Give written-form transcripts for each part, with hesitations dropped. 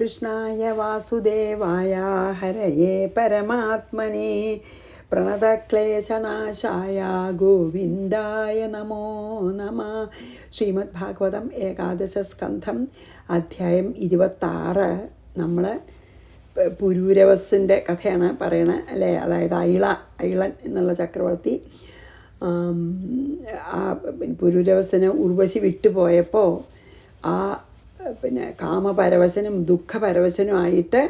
കൃഷ്ണായ വാസുദേവായ ഹരയേ പരമാത്മനേ പ്രണതക്ലേശനാശായ ഗോവിന്ദായ നമോ നമഃ. ശ്രീമദ് ഭാഗവതം ഏകാദശ സ്കന്ധം അധ്യായം 26. നമ്മൾ പുരൂരവസിൻ്റെ കഥയാണ് പറയണത് അല്ലേ. അതായത് ഐളൻ എന്നുള്ള ചക്രവർത്തി പുരൂരവസിന് ഉർവശി വിട്ടുപോയപ്പോൾ കാമപരവശനും ദുഃഖപരവശനുമായിട്ട്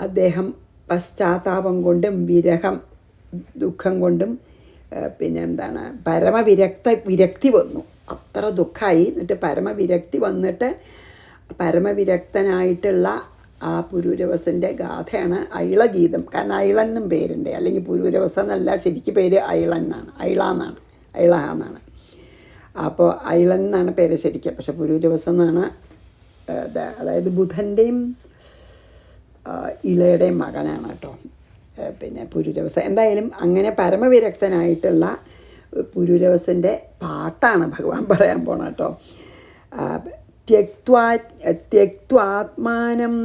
അദ്ദേഹം പശ്ചാത്താപം കൊണ്ടും ദുഃഖം കൊണ്ടും വിരക്തി വന്നു. അത്ര ദുഃഖമായി. എന്നിട്ട് പരമവിരക്തി വന്നിട്ട് പരമവിരക്തനായിട്ടുള്ള ആ പുരൂരവസൻ്റെ ഗാഥയാണ് ഐളഗീതം. കാരണം ഐളെന്നും പേരുണ്ട്, അല്ലെങ്കിൽ പുരൂരവസ എന്നല്ല, ശരിക്കും പേര് ഐള എന്നാണ്. അപ്പോൾ ഐളൻ എന്നാണ് പേര് ശരിക്കും, പക്ഷെ പുരൂരവസം എന്നാണ്. അതായത് ബുധൻ്റെയും ഇളയുടെയും മകനാണ് കേട്ടോ പുരൂരവസ. എന്തായാലും അങ്ങനെ പരമവിരക്തനായിട്ടുള്ള പുരൂരവസൻ്റെ പാട്ടാണ് ഭഗവാൻ പറയാൻ പോണ കേട്ടോ. ത്യക്ത്വാത്മാനം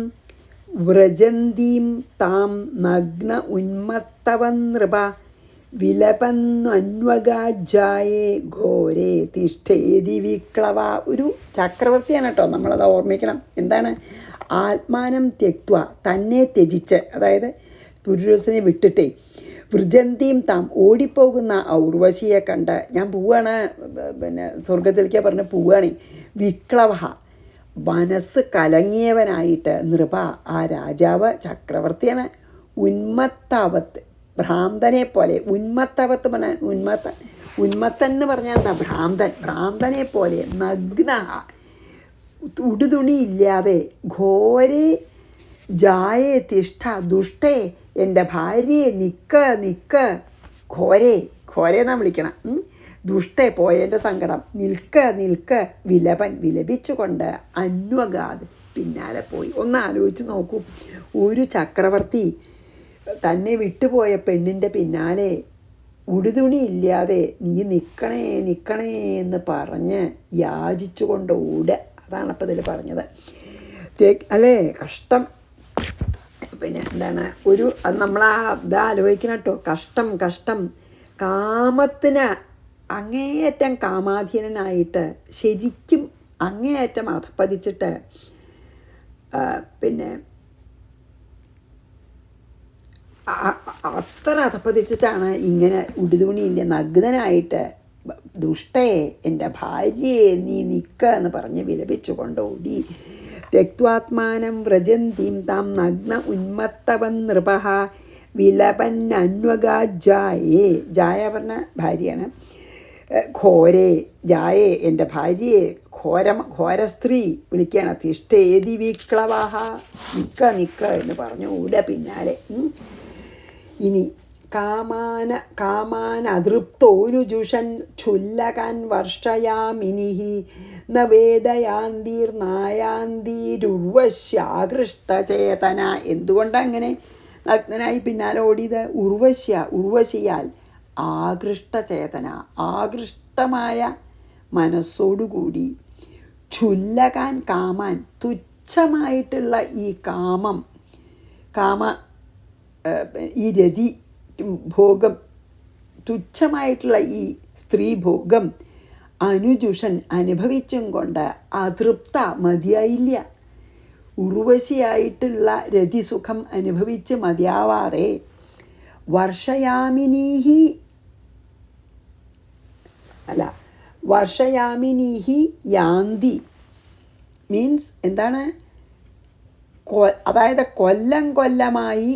വ്രജന്തീം താം നഗ്ന ഉന്മത്തവൻ നൃപ വിലപന്വന്വഗാജായേ ഘോരേ തിഷ്ഠേതി വിക്ലവ. ഒരു ചക്രവർത്തിയാണ് കേട്ടോ, നമ്മളത് ഓർമ്മിക്കണം. എന്താണ്? ആത്മാനം ത്യക്ത്വ, തന്നെ ത്യജിച്ച്, അതായത് പുരുഷനെ വിട്ടിട്ടേ, വൃജന്തീം താം, ഓടിപ്പോകുന്ന ഔർവശിയെ കണ്ട് ഞാൻ പോവുകയാണ്, സ്വർഗത്തിലേക്ക് പറഞ്ഞ് പോവുകയാണ്. വിക്ലവ, മനസ്സ് കലങ്ങിയവനായിട്ട്, നൃപ, ആ രാജാവ് ചക്രവർത്തിയാണ്. ഉന്മത്താവത്ത്, ഭ്രാന്തനെ പോലെ. ഉന്മത്തവത്ത് പറഞ്ഞാൽ ഉന്മത്തൻ എന്ന് പറഞ്ഞാൽ എന്താ? ഭ്രാന്തനെ പോലെ. നഗ്ന, ഉടുതുണിയില്ലാതെ. ഘോരേ ജായേ തിഷ്ഠ, ദുഷ്ടേ, എൻ്റെ ഭാര്യയെ നിക്ക്. ഘോരേ എന്നാണ് വിളിക്കണം. ദുഷ്ടേ, പോയതിൻ്റെ സങ്കടം. നിൽക്ക്. വിലപിച്ചുകൊണ്ട് അന്വഗാത്, പിന്നാലെ പോയി. ഒന്ന് ആലോചിച്ച് നോക്കൂ, ഒരു ചക്രവർത്തി തന്നെ വിട്ടുപോയ പെണ്ണിൻ്റെ പിന്നാലെ ഉടുതുണിയില്ലാതെ നീ നിൽക്കണേ എന്ന് പറഞ്ഞ് യാചിച്ചുകൊണ്ട് ഓടുക. അതാണപ്പോൾ ഇതിൽ പറഞ്ഞത്. അല്ലേ, കഷ്ടം. എന്താണ് നമ്മൾ ആലോചിക്കണം കേട്ടോ. കഷ്ടം. കാമത്തിന് അങ്ങേയറ്റം കാമാധീനനായിട്ട്, ശരിക്കും അങ്ങേയറ്റം അധപ്പതിച്ചിട്ട്, അത്ര അധപ്പതിച്ചിട്ടാണ് ഇങ്ങനെ ഉടുതുണിയില്ല നഗ്നനായിട്ട്, ദുഷ്ടേ, എൻ്റെ ഭാര്യയെ നീ എന്ന് പറഞ്ഞ് വിലപിച്ചുകൊണ്ട് ഓടി. ത്യക്ത്വാത്മാനം വ്രജന്തീം താം നഗ്ന ഉന്മത്തവൻ നൃപഃ വിലപന്നന്വഗാജായേ. ജായ പറഞ്ഞ ഭാര്യയാണ്. ഘോരേ, ജായേ, എൻ്റെ ഭാര്യയെ ഘോരസ്ത്രീ വിളിക്കുകയാണ്. തിഷ്ഠേതി വിക്ലവഃ, നിക്ക് എന്ന് പറഞ്ഞു ഓടുക പിന്നാലെ. ഇനി കാമാൻ അതൃപ്തോനുജുഷൻ ക്ഷുല്ലകാൻ വർഷയാമിനിഃ ന വേദയാന്തീർനായാന്തീരുർവശ്യാകൃഷ്ടചേതന. എന്തുകൊണ്ടാണ് അങ്ങനെ നഗ്നനായി പിന്നാലെ ഓടിയത്? ഉർവശിയാൽ ആകൃഷ്ടചേതന, ആകൃഷ്ടമായ മനസ്സോടുകൂടി. ക്ഷുല്ലകാൻ, കാമാൻ, തുച്ഛമായിട്ടുള്ള ഈ ഈ രതി ഭോഗം, തുച്ഛമായിട്ടുള്ള ഈ സ്ത്രീഭോഗം അനുജുഷൻ, അനുഭവിച്ചും കൊണ്ട് അതൃപ്ത, മതിയായില്ല. ഉർവശിയായിട്ടുള്ള രതിസുഖം അനുഭവിച്ച് മതിയാവാതെ വർഷയാമിനീഹി യാന്തി മീൻസ് എന്താണ്? അതായത് കൊല്ലമായി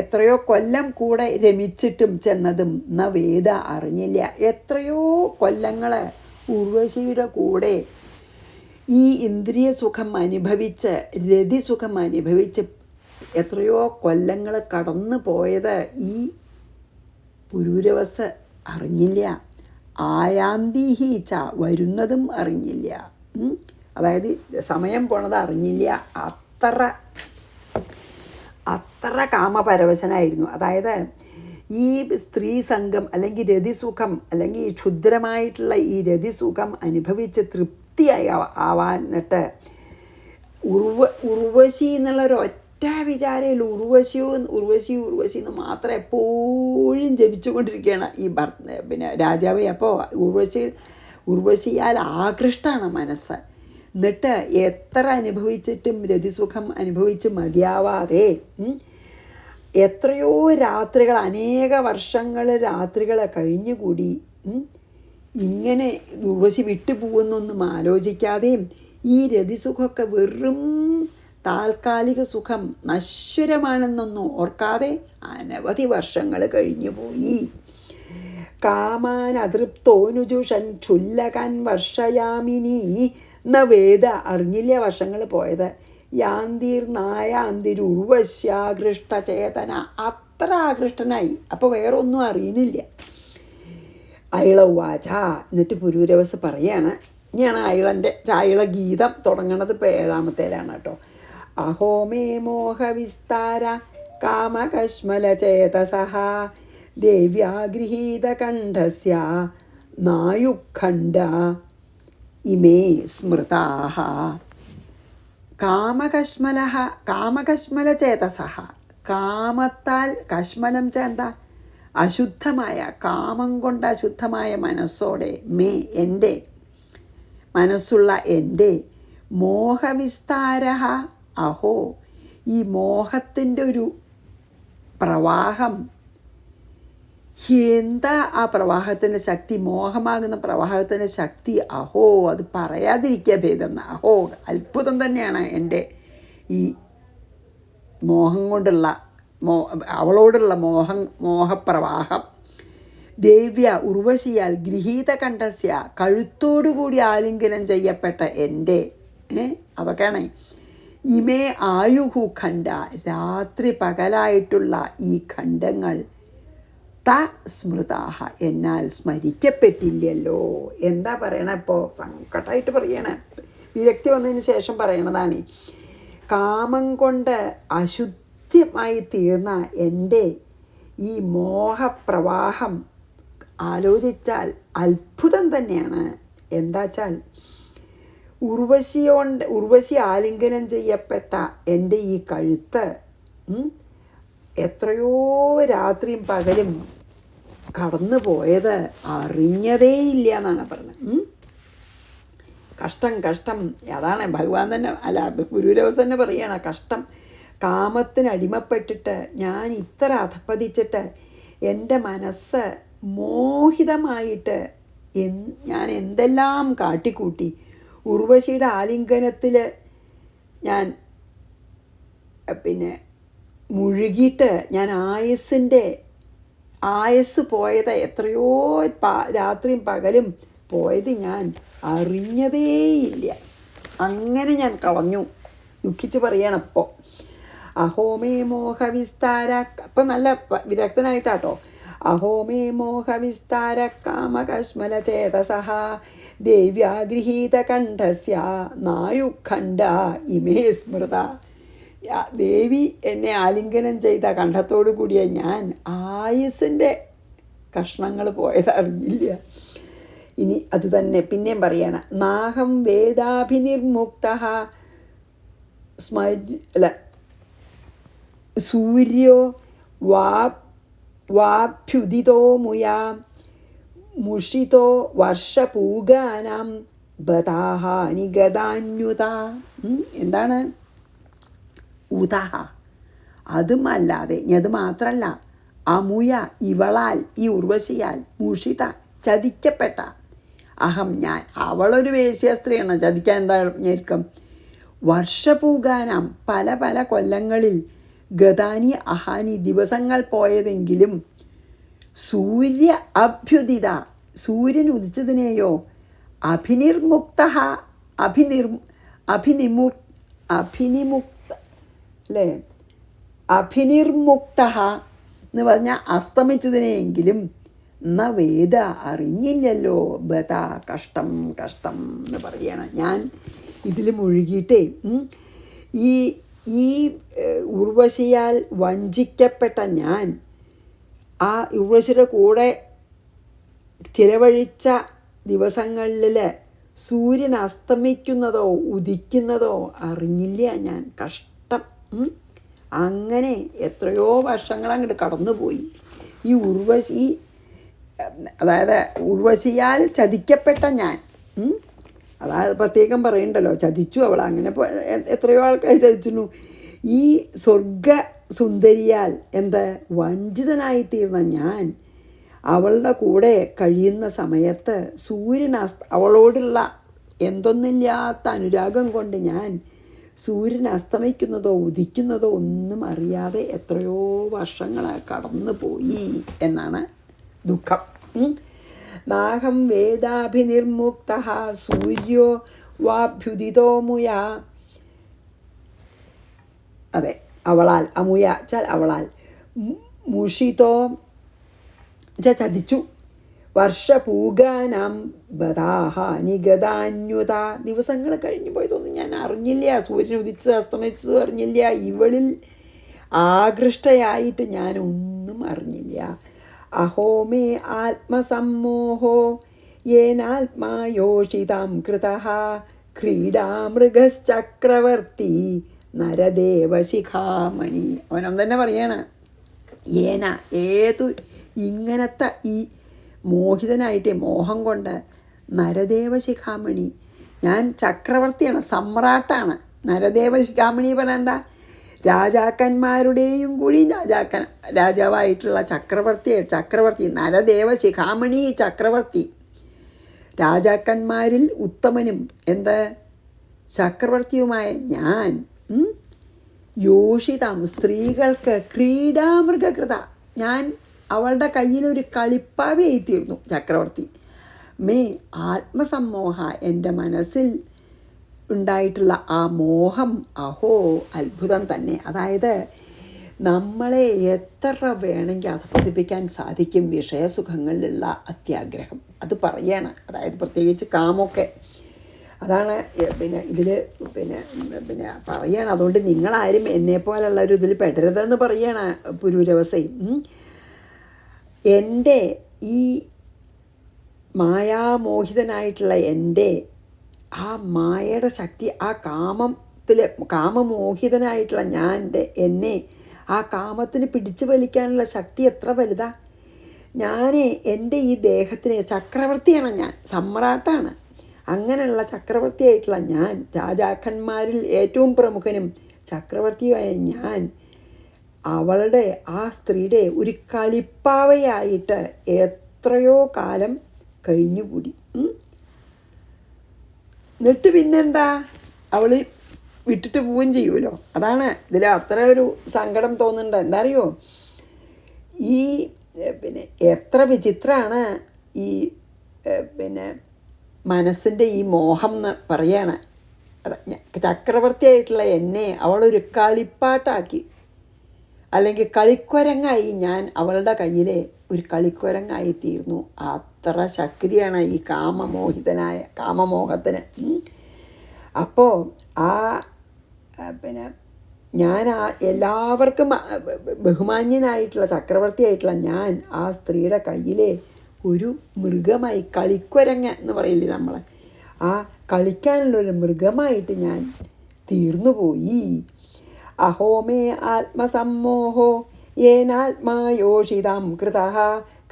എത്രയോ കൊല്ലം കൂടെ രമിച്ചിട്ടും ചെന്നതും വേദ അറിഞ്ഞില്ല. എത്രയോ കൊല്ലങ്ങൾ ഉർവശിയുടെ കൂടെ ഈ ഇന്ദ്രിയ സുഖം അനുഭവിച്ച്, രതിസുഖം അനുഭവിച്ച് എത്രയോ കൊല്ലങ്ങൾ കടന്നു പോയത് ഈ പുരൂരവസ് അറിഞ്ഞില്ല. ആയാന്തീഹി ച, വരുന്നതും അറിഞ്ഞില്ല. അതായത് സമയം പോണത് അറിഞ്ഞില്ല. അത്ര കാമപരവശനായിരുന്നു. അതായത് ഈ സ്ത്രീ സംഘം അല്ലെങ്കിൽ രതിസുഖം, അല്ലെങ്കിൽ ഈ ക്ഷുദ്രമായിട്ടുള്ള ഈ രതിസുഖം അനുഭവിച്ച് തൃപ്തിയായി ആവാന്നിട്ട് ഉർവശി എന്നുള്ളൊരൊറ്റ വിചാരമുള്ളൂ. ഉർവശി എന്ന് മാത്രം എപ്പോഴും ജപിച്ചുകൊണ്ടിരിക്കുകയാണ് ഈ പിന്നെ രാജാവ്. അപ്പോൾ ഉർവശിയാൽ ആകൃഷ്ടമാണ് മനസ്സ്. എന്നിട്ട് എത്ര അനുഭവിച്ചിട്ടും രതിസുഖം അനുഭവിച്ച് മതിയാവാതെ എത്രയോ രാത്രികൾ, അനേക വർഷങ്ങൾ രാത്രികൾ കഴിഞ്ഞുകൂടി ഇങ്ങനെ ഉർവശി വിട്ടുപോകുന്നൊന്നും ആലോചിക്കാതെയും ഈ രതിസുഖമൊക്കെ വെറും താൽക്കാലിക സുഖം, നശ്വരമാണെന്നൊന്നും ഓർക്കാതെ അനവധി വർഷങ്ങൾ കഴിഞ്ഞു പോയി. കാമാൻ അതൃപ്തോനുജുഷൻ ക്ഷുല്ലകൻ വർഷയാമിനി എന്ന വേദ അറിഞ്ഞില്ല വർഷങ്ങൾ പോയത്. യാന്തിർനായാന്തിരുർവശ്യാകൃഷ്ടചേതന, അത്ര ആകൃഷ്ടനായി. അപ്പോൾ വേറെ ഒന്നും അറിയണില്ല. അയിളവാച, എന്നിട്ട് പുരൂരവസ് പറയാണ്. ഞാൻ അയിള ഗീതം തുടങ്ങണത് ഇപ്പോൾ 7ാമത്തേലാണ് കേട്ടോ. അഹോ മേ മോഹവിസ്താര കാമകശ്മലചേതസഃ ദേവ്യാഗൃഹീതകണ്ഠസ്യ നായുഖണ്ഡ ഇമേ സ്മൃതാഃ. കാമകശ്മലചേതസഃ, കാമത്താൽ, കശ്മലം എന്താ, അശുദ്ധമായ, കാമം കൊണ്ട് അശുദ്ധമായ മനസ്സോടെ, മേ എൻ്റെ, മനസ്സുള്ള എൻ്റെ, മോഹവിസ്താര, അഹോ ഈ മോഹത്തിൻ്റെ ഒരു പ്രവാഹം. എന്താ ആ പ്രവാഹത്തിൻ്റെ ശക്തി, മോഹമാകുന്ന പ്രവാഹത്തിൻ്റെ ശക്തി, അഹോ അത് പറയാതിരിക്കുക ഭേദം. അഹോ അത്ഭുതം തന്നെയാണ് എൻ്റെ ഈ മോഹം കൊണ്ടുള്ള അവളോടുള്ള മോഹപ്രവാഹം. ദേവ്യ ഉർവശിയാൽ ഗൃഹീത കണ്ഠസ്യ, കഴുത്തോടുകൂടി ആലിംഗനം ചെയ്യപ്പെട്ട എൻ്റെ, അതൊക്കെയാണ്. ഇമേ ആയുഹു ഖണ്ഡ, രാത്രി പകലായിട്ടുള്ള ഈ ഖണ്ഡങ്ങൾ, ത സ്മൃതാഹ, എന്നാൽ സ്മരിക്കപ്പെട്ടില്ലല്ലോ. എന്താ പറയണ ഇപ്പോൾ, സങ്കടമായിട്ട് പറയണ, വിരക്തി വന്നതിന് ശേഷം പറയണതാണ്. കാമം കൊണ്ട് അശുദ്ധമായി തീർന്ന എൻ്റെ ഈ മോഹപ്രവാഹം ആലോചിച്ചാൽ അത്ഭുതം തന്നെയാണ്. എന്താച്ചാൽ ഉർവശി ആലിംഗനം ചെയ്യപ്പെട്ട എൻ്റെ ഈ കഴുത്ത് എത്രയോ രാത്രിയും പകലും കടന്നു പോയത് അറിഞ്ഞതേയില്ല എന്നാണ് പറഞ്ഞത്. കഷ്ടം. അതാണ് ഭഗവാൻ തന്നെ, അല്ല പുരൂരവസ് തന്നെ പറയുകയാണ്, കഷ്ടം. കാമത്തിന് അടിമപ്പെട്ടിട്ട് ഞാൻ ഇത്ര അധപ്പതിച്ചിട്ട് എൻ്റെ മനസ്സ് മോഹിതമായിട്ട് ഞാൻ എന്തെല്ലാം കാട്ടിക്കൂട്ടി. ഉർവശിയുടെ ആലിംഗനത്തിൽ ഞാൻ പിന്നെ മുഴുകിയിട്ട് ഞാൻ ആയുസ് പോയത്, എത്രയോ രാത്രിയും പകലും പോയത് ഞാൻ അറിഞ്ഞതേയില്ല. അങ്ങനെ ഞാൻ കളഞ്ഞു. ദുഃഖിച്ച് പറയണം അപ്പോൾ. അഹോമേ മോഹവിസ്താര, അപ്പം നല്ല വിരക്തനായിട്ടാട്ടോ. അഹോമേ മോഹവിസ്താര കാമകശ്മലചേതസഃ ദേവ്യാഗൃഹീതകണ്ഠസ്യ നായുഖണ്ഡ ഇമേ സ്മൃത. ദേവി എന്നെ ആലിംഗനം ചെയ്ത കണ്ഠത്തോടു കൂടിയ ഞാൻ ആയുസിൻ്റെ കഷ്ണങ്ങൾ പോയത് അറിഞ്ഞില്ല. ഇനി അതുതന്നെ പിന്നെയും പറയണം. നാഹം വേദാഭിനിർമുക്തഃ സൂര്യോ വാഭ്യുദിതോ മുയാ മുഷിതോ വർഷപൂഗാനാം ബതാഹാനി ഗതാന്യുത. എന്താണ് ഉദഹ? അതുമല്ലാതെ, അത് മാത്രമല്ല, അമുയ ഇവളാൽ, ഈ ഉർവശിയാൽ, മുഷിത ചതിക്കപ്പെട്ട, അഹം ഞാൻ, അവളൊരു വേശ്യ സ്ത്രീയാണ്, ചതിക്കാൻ എന്താ ഞെരുക്കം, വർഷപൂഗാനാം പല പല കൊല്ലങ്ങളിൽ, ഗതാനി അഹാനി ദിവസങ്ങൾ പോയതെങ്കിലും, സൂര്യ അഭ്യുദിത സൂര്യൻ ഉദിച്ചതിനെയോ, അഭിനിർമുക്ത അഭിനിർമുക്ത എന്ന് പറഞ്ഞാൽ അസ്തമിച്ചതിനെയെങ്കിലും എന്ന വേദ അറിഞ്ഞില്ലല്ലോ. ബത കഷ്ടം എന്ന് പറയുകയാണ്. ഞാൻ ഇതിൽ മുഴുകിയിട്ടേ ഈ ഉർവശിയാൽ വഞ്ചിക്കപ്പെട്ട ഞാൻ ആ ഉർവശിയുടെ കൂടെ ചിലവഴിച്ച ദിവസങ്ങളിൽ സൂര്യൻ അസ്തമിക്കുന്നതോ ഉദിക്കുന്നതോ അറിഞ്ഞില്ല ഞാൻ. കഷ്ടം. അങ്ങനെ എത്രയോ വർഷങ്ങൾ അങ്ങോട്ട് കടന്നുപോയി. ഈ ഉർവശി, അതായത് ഉർവശിയാൽ ചതിക്കപ്പെട്ട ഞാൻ, അതായത് പ്രത്യേകം പറയണ്ടല്ലോ, ചതിച്ചു അവൾ. അങ്ങനെ എത്രയോ ആൾക്കാർ ചതിച്ചു. ഈ സ്വർഗ സുന്ദരിയാൽ വഞ്ചിതനായിത്തീർന്ന ഞാൻ അവളുടെ കൂടെ കഴിയുന്ന സമയത്ത് സൂര്യൻ അവളോടുള്ള എന്തൊന്നില്ലാത്ത അനുരാഗം കൊണ്ട് ഞാൻ സൂര്യൻ അസ്തമിക്കുന്നതോ ഉദിക്കുന്നതോ ഒന്നും അറിയാതെ എത്രയോ വർഷങ്ങൾ കടന്നു പോയി എന്നാണ് ദുഃഖം. നാഹം വേദാഭിനിർമുക്ത സൂര്യോ വാഭ്യുദിതോ മുയാ. അതെ, അവളാൽ, അമുയ ചാൽ അവളാൽ, മുഷിതോ ചതിച്ചു. വർഷപൂഗാനാം ബദാഹ നിഗതാന്യുത. ദിവസങ്ങൾ കഴിഞ്ഞു പോയതൊന്നും ഞാൻ അറിഞ്ഞില്ല. സൂര്യൻ ഉദിച്ചത് അസ്തമിച്ചതും അറിഞ്ഞില്ല. ഇവളിൽ ആകൃഷ്ടയായിട്ട് ഞാൻ ഒന്നും അറിഞ്ഞില്ല. അഹോമേ ആത്മസമ്മോഹോ യേനാത്മായോഷിതാം കൃതഃ ക്രീഡാമൃഗശ്ചക്രവർത്തി നരദേവശിഖാമണി. അവനൊന്നും തന്നെ പറയാണ്, ഏന ഏതു ഇങ്ങനത്തെ ഈ മോഹിതനായിട്ട് മോഹം കൊണ്ട് നരദേവശിഖാമണി, ഞാൻ ചക്രവർത്തിയാണ്, സമ്രാട്ടാണ്. നരദേവശിഖാമണി പറഞ്ഞാൽ എന്താ? രാജാക്കന്മാരുടെയും കൂടി രാജാവായിട്ടുള്ള ചക്രവർത്തി നരദേവശിഖാമണി ചക്രവർത്തി. രാജാക്കന്മാരിൽ ഉത്തമനും ചക്രവർത്തിയുമായ ഞാൻ യോഷിതം സ്ത്രീകൾക്ക് ക്രീഡാമൃഗകൃത, ഞാൻ അവളുടെ കയ്യിലൊരു കളിപ്പാവയായിത്തീർന്നു ചക്രവർത്തി. മേ ആത്മസമ്മോഹ, എൻ്റെ മനസ്സിൽ ഉണ്ടായിട്ടുള്ള ആ മോഹം, അഹോ അത്ഭുതം തന്നെ. അതായത് നമ്മളെ എത്ര വേണമെങ്കിൽ അധപ്പതിപ്പിക്കാൻ സാധിക്കും വിഷയസുഖങ്ങളിലുള്ള അത്യാഗ്രഹം. അത് പറയാണ്. അതായത് പ്രത്യേകിച്ച് കാമൊക്കെ. അതാണ് ഇതിൽ പറയാണ്. അതുകൊണ്ട് നിങ്ങളാരും എന്നെപ്പോലുള്ളൊരു ഇതിൽ പെടരുതെന്ന് പറയാണ് പുരൂരവസൈ. എൻ്റെ ഈ മായാമോഹിതനായിട്ടുള്ള എൻ്റെ ആ മായയുടെ ശക്തി, ആ കാമമോഹിതനായിട്ടുള്ള എന്നെ ആ കാമത്തിന് പിടിച്ചു വലിക്കാനുള്ള ശക്തി എത്ര വലുതാ. എൻ്റെ ഈ ദേഹത്തിന് ചക്രവർത്തിയാണ് ഞാൻ, സമ്രാട്ടാണ്. അങ്ങനെയുള്ള ചക്രവർത്തിയായിട്ടുള്ള ഞാൻ, രാജാക്കന്മാരിൽ ഏറ്റവും പ്രമുഖനും ചക്രവർത്തിയായ ഞാൻ അവളുടെ, ആ സ്ത്രീയുടെ ഒരു കളിപ്പാവയായിട്ട് എത്രയോ കാലം കഴിഞ്ഞുകൂടി. എന്നിട്ട് പിന്നെന്താ, അവൾ വിട്ടിട്ട് പോവുകയും ചെയ്യുമല്ലോ. അതാണ് ഇതിൽ അത്ര ഒരു സങ്കടം തോന്നുന്നുണ്ട്. എന്താ അറിയോ, ഈ എത്ര വിചിത്രമാണ് ഈ മനസ്സിൻ്റെ ഈ മോഹം എന്ന് പറയാണ്. ചക്രവർത്തിയായിട്ടുള്ള എന്നെ അവളൊരു കളിപ്പാട്ടാക്കി, അല്ലെങ്കിൽ കളിക്കുരങ്ങായി ഞാൻ അവളുടെ കയ്യിലെ ഒരു കളിക്കുരങ്ങായി തീർന്നു. അത്ര ശക്തിയാണ് ഈ കാമമോഹത്തിന്. അപ്പോൾ ഞാൻ എല്ലാവർക്കും ബഹുമാന്യനായിട്ടുള്ള ചക്രവർത്തിയായിട്ടുള്ള ഞാൻ ആ സ്ത്രീയുടെ കയ്യിലെ ഒരു മൃഗമായി, കളിക്കുരങ്ങ് എന്ന് പറയില്ലേ നമ്മൾ, ആ കളിക്കാനുള്ളൊരു മൃഗമായിട്ട് ഞാൻ തീർന്നുപോയി. അഹോമേ ആത്മസമ്മോഹോ യേനാത്മായോഷിതാം കൃതഃ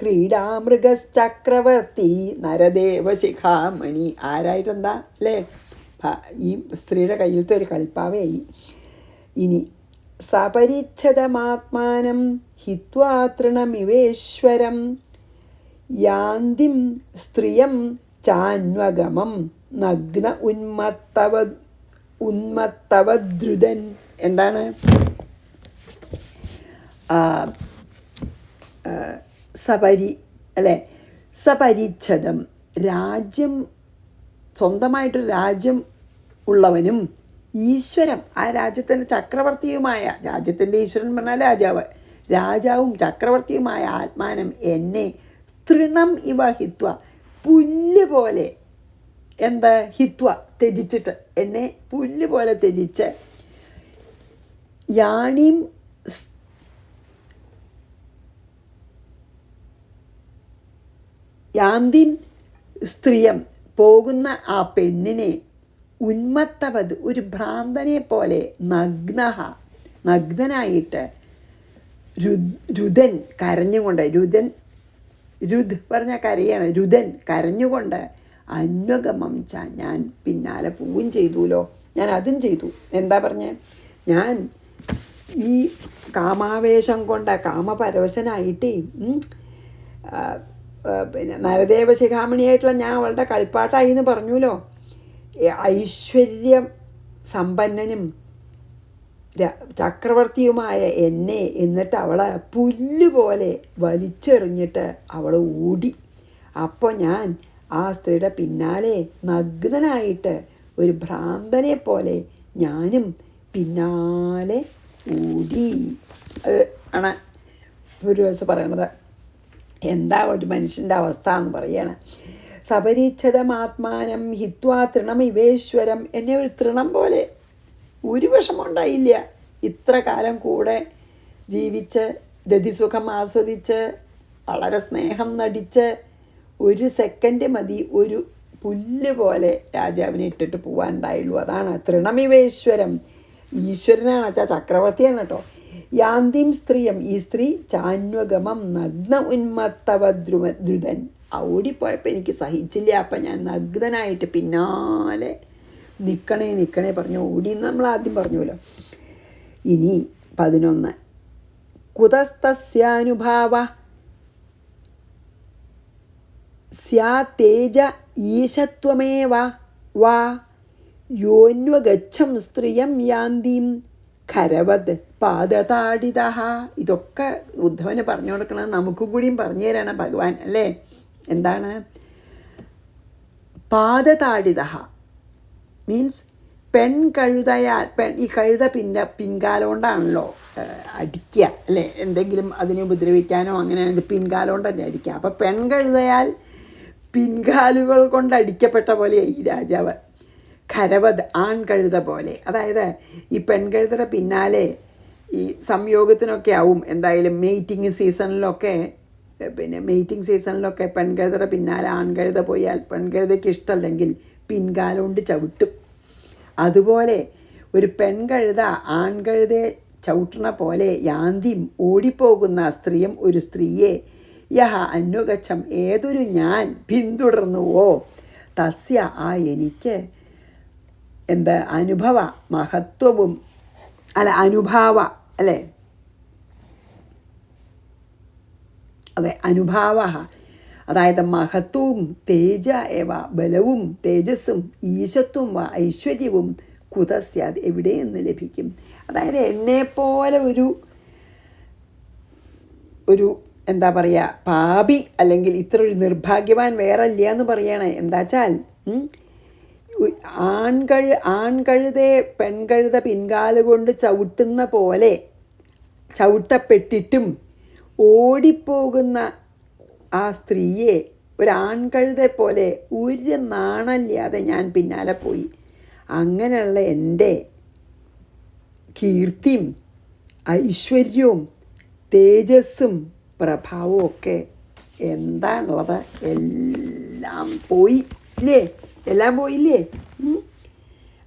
ക്രീഡാമൃഗശ്ചക്രവർത്തി നരദേവശിഖാമണി. ആരായിട്ടെന്താ അല്ലേ, ഈ സ്ത്രീയുടെ കയ്യിലത്തെ ഒരു കളിപ്പാവയായി. ഇനി സപരിച്ഛദമാത്മാനം ഹിത്വാ തൃണമിവേശ്വരം യാന്തിം സ്ത്രിയം ചാന്വഗമം നഗ്ന ഉന്മത്തവദ്രുതൻ. എന്താണ് സപരിച്ഛദം, രാജ്യം, സ്വന്തമായിട്ടൊരു രാജ്യം ഉള്ളവനും ഈശ്വരം, ആ രാജ്യത്തിൻ്റെ ചക്രവർത്തിയുമായ, രാജ്യത്തിൻ്റെ ഈശ്വരൻ പറഞ്ഞാൽ രാജാവും ചക്രവർത്തിയുമായ ആത്മാനം എന്നെ തൃണം ഇവ ഹിത്വ, പുല്ല് പോലെ ഹിത്വ ത്യജിച്ചിട്ട്, എന്നെ പുല്ല് പോലെ ത്യജിച്ച് യാന്തിം സ്ത്രീയം, പോകുന്ന ആ പെണ്ണിനെ ഉന്മത്തവത് ഒരു ഭ്രാന്തനെ പോലെ നഗ്നനായിട്ട് രുദൻ കരഞ്ഞുകൊണ്ട് രുദ് പറഞ്ഞ കരയാണ്, രുദൻ കരഞ്ഞുകൊണ്ട് അന്വഗമം ഞാൻ പിന്നാലെ പോവുകയും ചെയ്തുല്ലോ. ഞാൻ അതും ചെയ്തു. എന്താ പറഞ്ഞേ? ഞാൻ ഈ കാമാവേശം കൊണ്ട് കാമപരവശനായിട്ട് പിന്നെ നരദേവ ശിഖാമണിയായിട്ടുള്ള ഞാൻ അവളുടെ കളിപ്പാട്ടായി എന്ന് പറഞ്ഞുല്ലോ. ഐശ്വര്യം സമ്പന്നനും ചക്രവർത്തിയുമായ എന്നെ എന്നിട്ട് അവളെ പുല്ലുപോലെ വലിച്ചെറിഞ്ഞിട്ട് അവൾ ഓടി. അപ്പോൾ ഞാൻ ആ സ്ത്രീയുടെ പിന്നാലെ നഗ്നനായിട്ട് ഒരു ഭ്രാന്തനെ പോലെ ഞാനും പിന്നാലെ ഓടി. അത് ആണ് പുരുഷ പറയണത്. എന്താ ഒരു മനുഷ്യൻ്റെ അവസ്ഥ എന്ന് പറയാണ്. സപരിച്ഛതമാത്മാനം ഹിത്വാ തൃണമിവേശ്വരം. എന്നെ ഒരു തൃണം പോലെ ഒരു വിഷമം ഉണ്ടായില്ല. ഇത്ര കാലം കൂടെ ജീവിച്ച് രതിസുഖം ആസ്വദിച്ച് വളരെ സ്നേഹം നടിച്ച് ഒരു സെക്കൻഡ് മതി ഒരു പുല്ല് പോലെ രാജാവിനെ ഇട്ടിട്ട് പോകാനുണ്ടായുള്ളൂ. അതാണ് തൃണമിവേശ്വരം. ഈശ്വരനാണ് വെച്ചാൽ ചക്രവർത്തിയാണ് കേട്ടോ. യാന്തിം സ്ത്രീയം, ഈ സ്ത്രീ ചാന്വഗമം നഗ്ന ഉന്മത്തവദ്രുതൻ. ഓടിപ്പോയപ്പോൾ എനിക്ക് സഹിച്ചില്ല. അപ്പം ഞാൻ നഗ്നനായിട്ട് പിന്നാലെ നിൽക്കണേ പറഞ്ഞു ഓടി. നമ്മൾ ആദ്യം പറഞ്ഞുവല്ലോ. ഇനി 11. കുതസ്തസ്യാനുഭാവ സ്യാതേജ ഈശത്വമേവ വാ യോന്വഗച്ഛം സ്ത്രീയം യാന്തിം ഖരവത് പാദതാഡിത. ഇതൊക്കെ ഉദ്ധവന് പറഞ്ഞു കൊടുക്കണത് നമുക്കും കൂടിയും പറഞ്ഞു തരാണ് ഭഗവാൻ അല്ലേ. എന്താണ് പാദതാഡിത? മീൻസ് പെൺകഴുതയാൽ ഈ കഴുത പിൻകാലം കൊണ്ടാണല്ലോ അടിക്കുക അല്ലേ. എന്തെങ്കിലും അതിനെ ഉപദ്രവിക്കാനോ അങ്ങനെ പിൻകാലം കൊണ്ടല്ലേ അടിക്കുക. അപ്പോൾ പെൺകഴുതയാൽ പിൻകാലുകൾ കൊണ്ട് അടിക്കപ്പെട്ട പോലെ ഈ രാജാവ്. ഖരവത് ആൺകഴുത പോലെ. അതായത് ഈ പെൺകഴുതയുടെ പിന്നാലെ ഈ സംയോഗത്തിനൊക്കെ ആവും എന്തായാലും മെയ്റ്റിങ് സീസണിലൊക്കെ. പിന്നെ മെയ്റ്റിംഗ് സീസണിലൊക്കെ പെൺകഴുതയുടെ പിന്നാലെ ആൺകഴുത പോയാൽ പെൺകഴുതയ്ക്ക് ഇഷ്ടമല്ലെങ്കിൽ പിൻകാലം കൊണ്ട് ചവിട്ടും. അതുപോലെ ഒരു പെൺകഴുത ആൺകഴുതയെ ചവിട്ടണ പോലെ യാന്തിം ഓടിപ്പോകുന്ന സ്ത്രീയും ഒരു സ്ത്രീയെ യഹ അന്വഗച്ഛം ഏതൊരു ഞാൻ പിന്തുടർന്നുവോ തസ്യ ആ എനിക്ക് എന്താ അനുഭവ മഹത്വവും അനുഭാവ അല്ലേ. അതെ അനുഭാവ. അതായത് മഹത്വവും തേജ ഏവ ബലവും തേജസ്സും ഈശത്വം വ ഐശ്വര്യവും കുതസ്യാത് എവിടെ നിന്ന് ലഭിക്കും. അതായത് എന്നെപ്പോലെ ഒരു എന്താ പറയുക പാപി അല്ലെങ്കിൽ ഇത്ര ഒരു നിർഭാഗ്യവാൻ വേറെ ഇല്ല എന്ന് പറയണേ. എന്താ വെച്ചാൽ ആൺകഴുതയെ പെൺകഴുത പിൻകാലുകൊണ്ട് ചവിട്ടുന്ന പോലെ ചവിട്ടപ്പെട്ടിട്ടും ഓടിപ്പോകുന്ന ആ സ്ത്രീയെ ഒരാൺകഴുതെ പോലെ ഒരു നാണമില്ലാതെ ഞാൻ പിന്നാലെ പോയി. അങ്ങനെയുള്ള എൻ്റെ കീർത്തിയും ഐശ്വര്യവും തേജസ്സും പ്രഭാവവും ഒക്കെ എന്താണുള്ളത് എല്ലാം പോയി ഇല്ലേ. എല്ലാം പോയില്ലേ.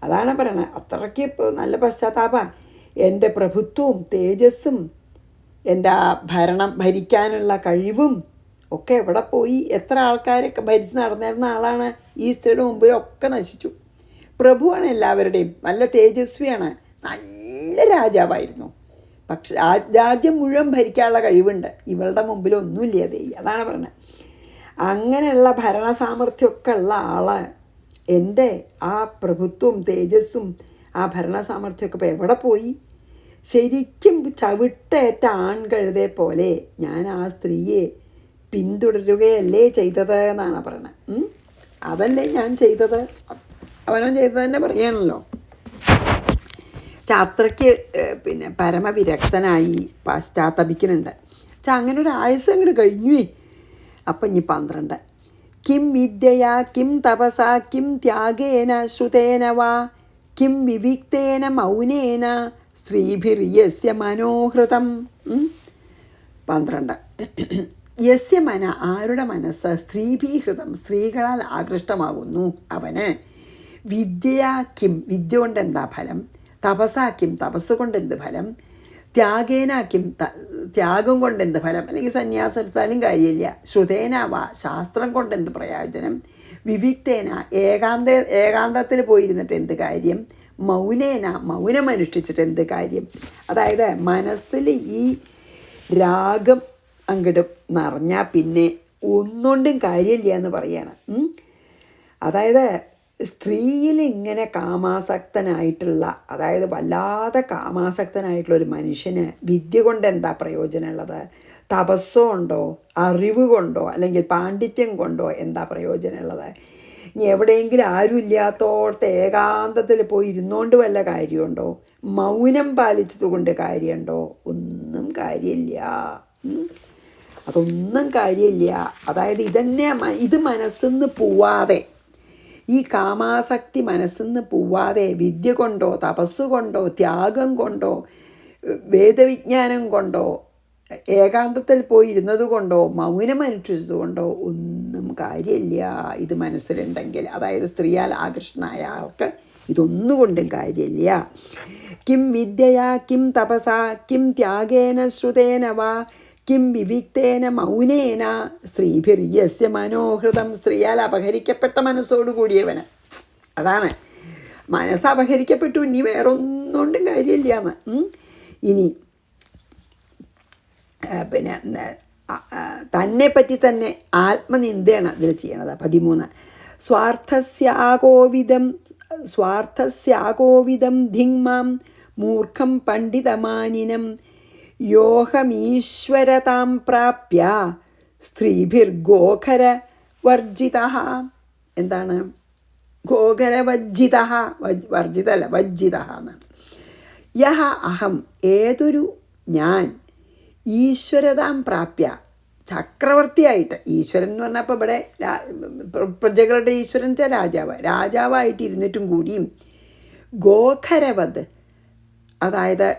അതാണ് പറയണത്. അത്രയ്ക്ക് ഇപ്പോൾ നല്ല പശ്ചാത്താപ. എൻ്റെ പ്രഭുത്വവും തേജസ്സും എൻ്റെ ഭരിക്കാനുള്ള കഴിവും ഒക്കെ എവിടെ പോയി. എത്ര ആൾക്കാരൊക്കെ ഭരിച്ച് നടന്നിരുന്ന ആളാണ്. ഈ സ്ത്രീയുടെ മുമ്പിലൊക്കെ നശിച്ചു. പ്രഭുവാണ് എല്ലാവരുടെയും, നല്ല തേജസ്വിയാണ്, നല്ല രാജാവായിരുന്നു. പക്ഷെ ആ രാജ്യം മുഴുവൻ ഭരിക്കാനുള്ള കഴിവുണ്ട്. ഇവളുടെ മുമ്പിലൊന്നുമില്ല. അതാണ് പറഞ്ഞത്. അങ്ങനെയുള്ള ഭരണ സാമർഥ്യമൊക്കെ ഉള്ള ആള് എൻ്റെ ആ പ്രഭുത്വവും തേജസ്സും ആ ഭരണ സാമർഥ്യമൊക്കെ ഇപ്പോൾ എവിടെ പോയി. ശരിക്കും ചവിട്ടേറ്റ ആൺകഴുതേ പോലെ ഞാൻ ആ സ്ത്രീയെ പിന്തുടരുകയല്ലേ ചെയ്തത് എന്നാണ് പറയണത്. അതല്ലേ ഞാൻ ചെയ്തത്. അവനും ചെയ്തത് തന്നെ പറയണല്ലോ. അത്രയ്ക്ക് പിന്നെ പരമവിരക്തനായി പശ്ചാത്തപിക്കുന്നുണ്ട്. അങ്ങനെ ഒരു ആയുസ് അങ്ങോട്ട് കഴിഞ്ഞു. അപ്പം ഇനി 12. കിം വിദ്യയാ കിം തപസാ കിം ത്യാഗേന ശ്രുതേന വാ കിം വിവിക്തേന മൗനേന സ്ത്രീഭിര്യസ്യ മനോഹൃതം. 12. യസ്യ മന ആരുടെ മനസ്സ് സ്ത്രീഭീഹൃതം സ്ത്രീകളാൽ ആകൃഷ്ടമാകുന്നു അവന് വിദ്യയാക്കിം വിദ്യ കൊണ്ട് എന്താ ഫലം, തപസാക്കിം തപസ് കൊണ്ട് എന്ത് ഫലം, ത്യാഗേനാക്കിം ത്യാഗം കൊണ്ട് എന്ത് ഫലം, അല്ലെങ്കിൽ സന്യാസം എടുത്താലും കാര്യമില്ല, ശ്രുതേനാവ ശാസ്ത്രം കൊണ്ട് എന്ത് പ്രയോജനം, വിവിക്തേന ഏകാന്തത്തിൽ പോയിരുന്നിട്ട് എന്ത് കാര്യം, മൗനേന മൗനമനുഷ്ഠിച്ചിട്ട് എന്ത് കാര്യം. അതായത് മനസ്സിൽ ഈ രാഗം അങ്ങോട്ട് നിറഞ്ഞാൽ പിന്നെ ഒന്നുകൊണ്ടും കാര്യമില്ല എന്ന് പറയാണ്. അതായത് സ്ത്രീയിൽ ഇങ്ങനെ കാമാസക്തനായിട്ടുള്ള, അതായത് വല്ലാതെ കാമാസക്തനായിട്ടുള്ള ഒരു മനുഷ്യന് വിദ്യ കൊണ്ട് എന്താ പ്രയോജനമുള്ളത്, തപസ്സോ കൊണ്ടോ അറിവ് കൊണ്ടോ അല്ലെങ്കിൽ പാണ്ഡിത്യം കൊണ്ടോ എന്താ പ്രയോജനമുള്ളത്. ഇനി എവിടെയെങ്കിലും ആരും ഇല്ലാത്തോടത്ത് ഏകാന്തത്തിൽ പോയി ഇരുന്നുകൊണ്ട് വല്ല കാര്യമുണ്ടോ, മൗനം പാലിച്ചത് കൊണ്ട് കാര്യമുണ്ടോ, ഒന്നും കാര്യമില്ല. അതൊന്നും കാര്യമില്ല. അതായത് ഇത് മനസ്സിന്ന് പോവാതെ, ഈ കാമാസക്തി മനസ്സിന്ന് പോവാതെ വിദ്യ കൊണ്ടോ തപസ്സുകൊണ്ടോ ത്യാഗം കൊണ്ടോ വേദവിജ്ഞാനം കൊണ്ടോ ഏകാന്തത്തിൽ പോയി ഇരുന്നത് കൊണ്ടോ മൗനമനുഷ്ഠിച്ചത് കൊണ്ടോ ഒന്നും കാര്യമില്ല. ഇത് മനസ്സിലുണ്ടെങ്കിൽ, അതായത് സ്ത്രീയാൽ ആകൃഷ്ടനായ ആൾക്ക് ഇതൊന്നുകൊണ്ടും കാര്യമില്ല. കിം വിദ്യയാ കിം തപസാ കിം ത്യാഗേന ശ്രുതേന വാ കിം വിവിക്തേന മൗനേന സ്ത്രീഭിര്യസ്യ മനോഹൃതം സ്ത്രീയാൽ അപഹരിക്കപ്പെട്ട മനസ്സോടുകൂടിയവന്. അതാണ് മനസ്സ് അപഹരിക്കപ്പെട്ടു, ഇനി വേറൊന്നുകൊണ്ടും കാര്യമില്ല എന്ന്. ഇനി പിന്നെ തന്നെപ്പറ്റി തന്നെ ആത്മനിന്ദയാണ് അതിൽ ചെയ്യണത്. 13 സ്വാർത്ഥസ്യാകോവിദം ധിങ്മാം മൂർഖം പണ്ഡിതമാനിനം യോഹമീശ്വരതാം പ്രാപ്യ സ്ത്രീഭിർഗോഖരവർജിത. എന്താണ് ഗോഖരവജ്ജിത? വർജിതല്ല, വജ്ജിത എന്നാണ്. യഹ അഹം ഏതൊരു ഞാൻ ഈശ്വരതാം പ്രാപ്യ ചക്രവർത്തിയായിട്ട്, ഈശ്വരൻ എന്ന് പറഞ്ഞപ്പോൾ ഇവിടെ പ്രജകളുടെ ഈശ്വരൻ വെച്ചാൽ രാജാവായിട്ട് ഇരുന്നിട്ടും കൂടിയും ഗോഖരവത്, അതായത്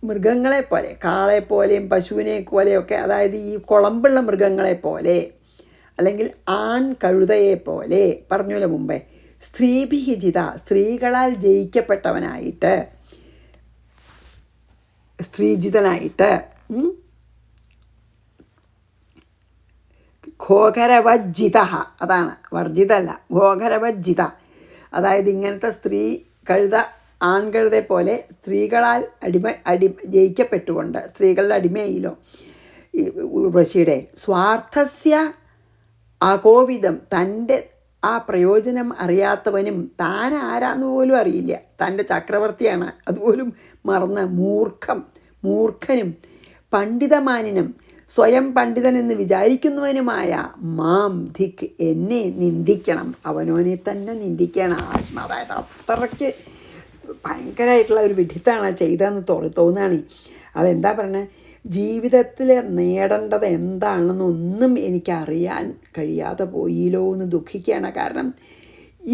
മൃഗങ്ങളെപ്പോലെ, കാളെപ്പോലെയും പശുവിനെ പോലെയൊക്കെ, അതായത് ഈ കുളമ്പുള്ള മൃഗങ്ങളെപ്പോലെ അല്ലെങ്കിൽ ആൺ കഴുതയെപ്പോലെ പറഞ്ഞല്ലോ മുമ്പേ, സ്ത്രീഭിഹിജിത സ്ത്രീകളാൽ ജയിക്കപ്പെട്ടവനായിട്ട്, സ്ത്രീജിതനായിട്ട്, ഘോഘരവജ്ജിത, അതാണ് വർജിതല്ല, ഘോഘരവജ്ജിത. അതായത് ഇങ്ങനത്തെ സ്ത്രീ കഴുത ആൺകഴുതെ പോലെ സ്ത്രീകളാൽ ജയിക്കപ്പെട്ടുകൊണ്ട്, സ്ത്രീകളുടെ അടിമയിലോ ഉർവശിയുടെ സ്വാർത്ഥസ്യ അകോവിദം തൻ്റെ ആ പ്രയോജനം അറിയാത്തവനും, താൻ ആരാന്ന് പോലും അറിയില്ല, തൻ്റെ ചക്രവർത്തിയാണ് അതുപോലും മറന്ന് മൂർഖനും പണ്ഡിതമാനിനും സ്വയം പണ്ഡിതനെന്ന് വിചാരിക്കുന്നവനുമായ മാം ധിക് എന്നെ നിന്ദിക്കണം, അവനോനെ തന്നെ നിന്ദിക്കണം. അതായത് അത്രയ്ക്ക് ഭയങ്കരമായിട്ടുള്ള ഒരു വിഡിത്താണ് ചെയ്തതെന്ന് തോന്നുകയാണ്. അതെന്താ പറയുന്നത്, ജീവിതത്തിൽ നേടേണ്ടത് എന്താണെന്നൊന്നും എനിക്കറിയാൻ കഴിയാതെ പോയില്ലോ എന്ന് ദുഃഖിക്കുകയാണ്. കാരണം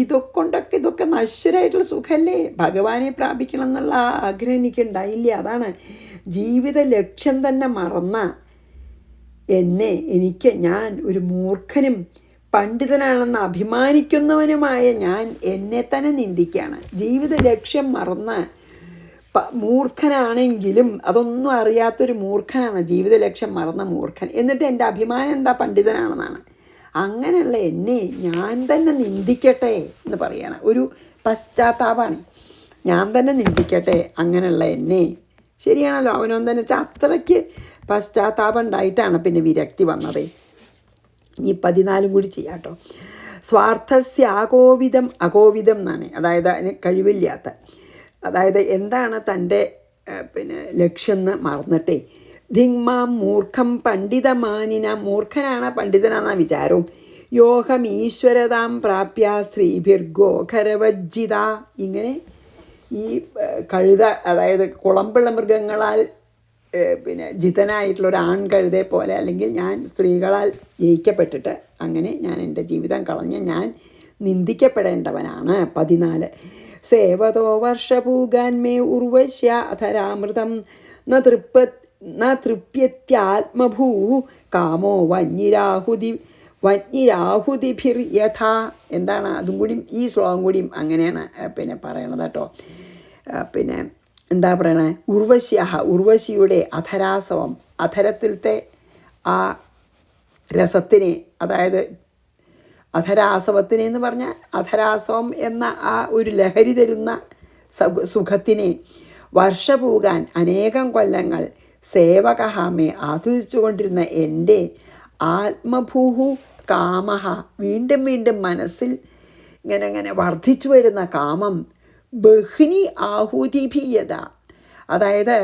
ഇതൊക്കെ നശ്വരമായിട്ടുള്ള സുഖമല്ലേ, ഭഗവാനെ പ്രാപിക്കണം എന്നുള്ള ആഗ്രഹം എനിക്കുണ്ടായില്ല. അതാണ് ജീവിത ലക്ഷ്യം തന്നെ മറന്ന ഞാൻ ഒരു മൂർഖനും പണ്ഡിതനാണെന്ന് അഭിമാനിക്കുന്നവനുമായ ഞാൻ എന്നെ തന്നെ നിന്ദിക്കുകയാണ്. ജീവിത ലക്ഷ്യം മറന്ന് മൂർഖനാണെങ്കിലും അതൊന്നും അറിയാത്തൊരു മൂർഖനാണ്, ജീവിത ലക്ഷ്യം മറന്ന മൂർഖൻ. എന്നിട്ട് എൻ്റെ അഭിമാനം എന്താ, പണ്ഡിതനാണെന്നാണ്. അങ്ങനെയുള്ള എന്നെ ഞാൻ തന്നെ നിന്ദിക്കട്ടെ എന്ന് പറയാണ്. ഒരു പശ്ചാത്താപമാണ്, ഞാൻ തന്നെ നിന്ദിക്കട്ടെ അങ്ങനെയുള്ള എന്നെ. ശരിയാണല്ലോ, അവനൊന്നും തന്നെ വെച്ചാൽ അത്രയ്ക്ക് പശ്ചാത്താപം ഉണ്ടായിട്ടാണ് പിന്നെ വിരക്തി വന്നത്. ഇനി 14 കൂടി ചെയ്യാം കേട്ടോ. സ്വാർത്ഥസ്യാകോവിദം, അകോവിദം എന്നാണ്, അതായത് അതിന് കഴിവില്ലാത്ത, അതായത് എന്താണ് തൻ്റെ ലക്ഷ്യം എന്ന് മറന്നിട്ടേ. ധിങ്മാം മൂർഖം പണ്ഡിതമാനിന, മൂർഖനാണ് പണ്ഡിതനാണെന്ന വിചാരവും. യോഹം ഈശ്വരതാം പ്രാപ്യ സ്ത്രീഭിർഗോഖരവജ്ജിത. ഇങ്ങനെ ഈ കഴുത, അതായത് കുളമ്പുള്ള മൃഗങ്ങളാൽ ജിതനായിട്ടുള്ള ഒരു ആൺകഴുതെ പോലെ, അല്ലെങ്കിൽ ഞാൻ സ്ത്രീകളാൽ ജയിക്കപ്പെട്ടിട്ട് അങ്ങനെ ഞാൻ എൻ്റെ ജീവിതം കളഞ്ഞ് ഞാൻ നിന്ദിക്കപ്പെടേണ്ടവനാണ്. 14 സേവതോ വർഷപൂഗാൻമേ ഉർവശ്യ അധരാമൃതം ന ന തൃപ്യത്യാത്മഭൂ കാമോ വന്യരാഹുതിഭിർ യഥാ. എന്താണ് അതും കൂടിയും ഈ ശ്ലോകം കൂടിയും അങ്ങനെയാണ് പിന്നെ പറയണത് കേട്ടോ. പിന്നെ എന്താ പറയണേ, ഉർവശിയുടെ അധരാസവം, അധരത്തിലത്തെ ആ രസത്തിനെ, അതായത് അധരാസവത്തിനെ എന്ന് പറഞ്ഞാൽ അധരാസവം എന്ന ആ ഒരു ലഹരി തരുന്ന സുഖത്തിനെ വർഷപൂകാൻ അനേകം കൊല്ലങ്ങൾ സേവകഹാമെ ആസ്വദിച്ചു കൊണ്ടിരുന്ന എൻ്റെ ആത്മഭൂഹു കാമഹ, വീണ്ടും വീണ്ടും മനസ്സിൽ ഇങ്ങനെ വർദ്ധിച്ചു വരുന്ന കാമം, ബഹ്നി ആഹൂതിഭീയത, അതായത്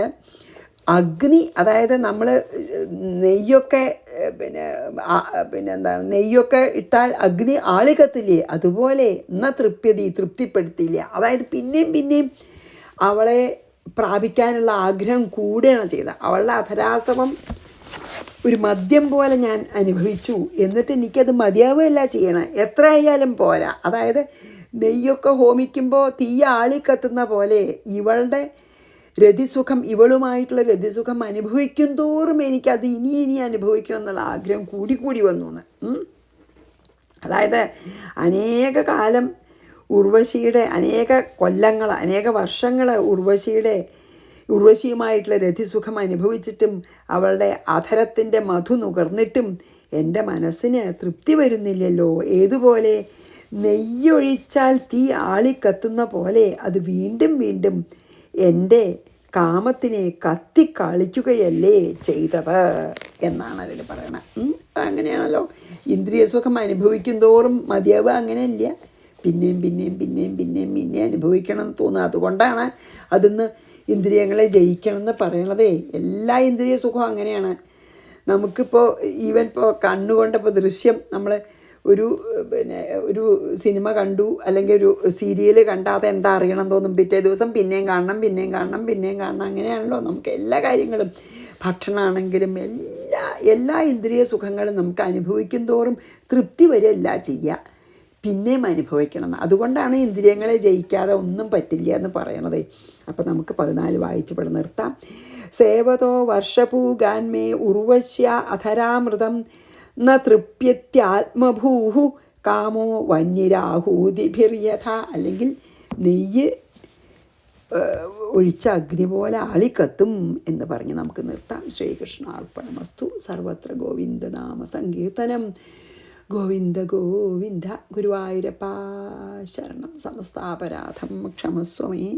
അഗ്നി, അതായത് നമ്മൾ നെയ്യൊക്കെ പിന്നെ എന്താണ്, നെയ്യൊക്കെ ഇട്ടാൽ അഗ്നി ആളിക്കത്തില്ലേ, അതുപോലെ തൃപ്തിപ്പെടുത്തിയില്ല. അതായത് പിന്നെയും പിന്നെയും അവളെ പ്രാപിക്കാനുള്ള ആഗ്രഹം കൂടുകയാണ് ചെയ്തത്. അവളുടെ അധരാസവം ഒരു മദ്യം പോലെ ഞാൻ അനുഭവിച്ചു, എന്നിട്ട് എനിക്കത് മതിയാവുകയല്ല ചെയ്യണം, എത്ര ആയാലും പോരാ. അതായത് നെയ്യൊക്കെ ഹോമിക്കുമ്പോൾ തീ ആളിക്കത്തുന്ന പോലെ ഇവളുടെ രതിസുഖം, ഇവളുമായിട്ടുള്ള രതിസുഖം അനുഭവിക്കും തോറും എനിക്കത് ഇനി അനുഭവിക്കണം എന്നുള്ള ആഗ്രഹം കൂടി വന്നു എന്ന്. അതായത് അനേക കാലം ഉർവശിയുടെ, അനേക കൊല്ലങ്ങൾ, അനേക വർഷങ്ങൾ ഉർവശിയുമായിട്ടുള്ള രതിസുഖം അനുഭവിച്ചിട്ടും അവളുടെ അധരത്തിൻ്റെ മധു നുകർന്നിട്ടും എൻ്റെ മനസ്സിന് തൃപ്തി വരുന്നില്ലല്ലോ. ഏതുപോലെ നെയ്യൊഴിച്ചാൽ തീ ആളിക്കത്തുന്ന പോലെ അത് വീണ്ടും വീണ്ടും എൻ്റെ കാമത്തിനെ കത്തിക്കാളിക്കുകയല്ലേ ചെയ്തത് എന്നാണ് അതിൽ പറയണത്. അങ്ങനെയാണല്ലോ ഇന്ദ്രിയസുഖം അനുഭവിക്കും തോറും മതിയാവുക, അങ്ങനെയല്ല, പിന്നെയും അനുഭവിക്കണം എന്ന് തോന്നുക. അതുകൊണ്ടാണ് അതിന്ന് ഇന്ദ്രിയങ്ങളെ ജയിക്കണം എന്ന് പറയണതേ. എല്ലാ ഇന്ദ്രിയ സുഖവും അങ്ങനെയാണ്. നമുക്കിപ്പോൾ ഈവൻ ഇപ്പോൾ കണ്ണുകൊണ്ടിപ്പോൾ ദൃശ്യം, നമ്മൾ ഒരു സിനിമ കണ്ടു അല്ലെങ്കിൽ ഒരു സീരിയൽ കണ്ടാൽ അതെന്താ അറിയണം തോന്നും, പിറ്റേ ദിവസം പിന്നെയും കാണണം. അങ്ങനെയാണല്ലോ നമുക്ക് എല്ലാ കാര്യങ്ങളും. ഭക്ഷണമാണെങ്കിലും എല്ലാ ഇന്ദ്രിയ സുഖങ്ങളും നമുക്ക് അനുഭവിക്കും തോറും തൃപ്തി വരില്ല ചെയ്യുക, പിന്നെയും അനുഭവിക്കണം. അതുകൊണ്ടാണ് ഇന്ദ്രിയങ്ങളെ ജയിക്കാതെ ഒന്നും പറ്റില്ല എന്ന് പറയണതേ. അപ്പോൾ നമുക്ക് 14 വായിച്ചപ്പോൾ നിർത്താം. സേവതോ വർഷപൂഗാൻമേ ഉർവശ്യ അധരാമൃതം ന തൃപ്യത്യാത്മഭൂഹു കാമോ വന്യരാഹൂതിഭിര്യഥ. അല്ലെങ്കിൽ നെയ്യ് ഒഴിച്ച അഗ്നി പോലെ ആളിക്കത്തും എന്ന് പറഞ്ഞ് നമുക്ക് നിർത്താം. ശ്രീകൃഷ്ണാർപ്പണമസ്തു. സർവത്ര ഗോവിന്ദനാമ സങ്കീർത്തനം. ഗോവിന്ദ ഗോവിന്ദ. ഗുരുവായൂരപ്പാ ശരണം. സമസ്താപരാധം ക്ഷമസ്വമേ.